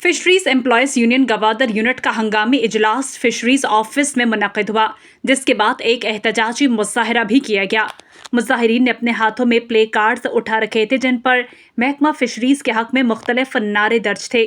Fisheries employees union Gwadar unit का हंगामी इजलास फिशरीज ऑफिस में मुनक्किद हुआ, जिसके बाद एक एहतजाजी मुजाहरा भी किया गया। मुजाहिरीन ने अपने हाथों में प्ले कार्ड्स उठा रखे थे जिन पर महकमा फिशरीज के हक में मुख्तलिफ नारे दर्ज थे।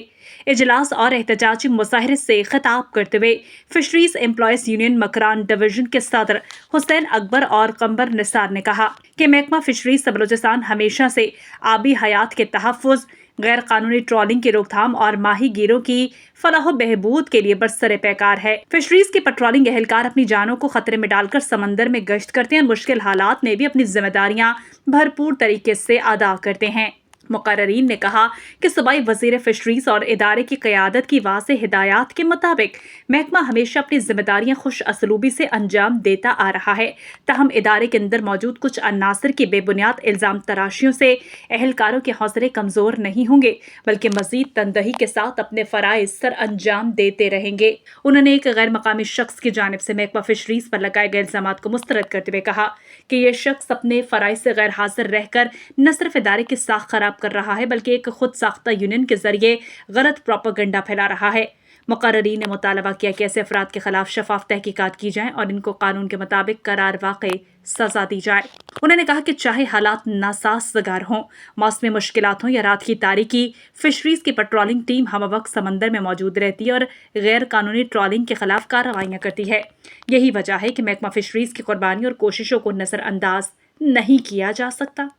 इजलास और एहतजाजी मुजाहरे से खिताब करते हुए fisheries employees union Makran division के सदर हुसैन अकबर और कम्बर निसार ने कहा कि महकमा फिशरीज बलूचिस्तान हमेशा से आबी हयात के तहफ़्फ़ुज़, गैर कानूनी ट्रॉलिंग की रोकथाम और माही गिरों की फलाह बहबूद के लिए बरसरे पैकार है। फिशरीज के पेट्रोलिंग एहलकार अपनी जानों को खतरे में डालकर समंदर में गश्त करते हैं और मुश्किल हालात में भी अपनी जिम्मेदारियां भरपूर तरीके से अदा करते हैं। मुकर्रीन ने कहा कि सूबाई वज़ीर फिशरीज और इदारे की क़यादत की वाज़ेह हिदायत के मुताबिक महकमा हमेशा अपनी जिम्मेदारियां खुश असलूबी से अंजाम देता आ रहा है। तहम इदारे के अंदर मौजूद कुछ अन्नासर की बेबुनियाद इल्ज़ाम तराशियों से एहलकारों के हौसले कमज़ोर नहीं होंगे, बल्कि मज़ीद तनदही के साथ अपने फ़राइज़ सर अंजाम देते रहेंगे। उन्होंने एक गैर मकामी शख्स की जानिब से महकमा फिशरीज पर लगाए गए इल्ज़ामात को मुस्तरद करते हुए कहा कि यह शख्स अपने फ़राइज़ से गैर हाजिर रहकर न सिर्फ इदारे की साख खराब कर रहा है, बल्कि एक खुद साख्ता यूनियन के जरिए गलत प्रोपेगेंडा फैला रहा है। मुकर्रीन ने मुतालबा किया कि ऐसे अफराद के खिलाफ शफाफ तहकीकात की जाए और इनको कानून के मुताबिक करार वाक़ई सजा दी जाए। उन्होंने कहा कि चाहे हालात नासाज़गार हों, मौसमी मुश्किलात हों या रात की तारीकी, फिशरीज की पेट्रोलिंग टीम हम वक्त समंदर में मौजूद रहती है और गैर कानूनी ट्रॉलिंग के खिलाफ कार्रवाइयाँ करती है। यही वजह है कि महकमा फिशरीज की कुर्बानी और कोशिशों को नज़रअंदाज नहीं किया जा सकता।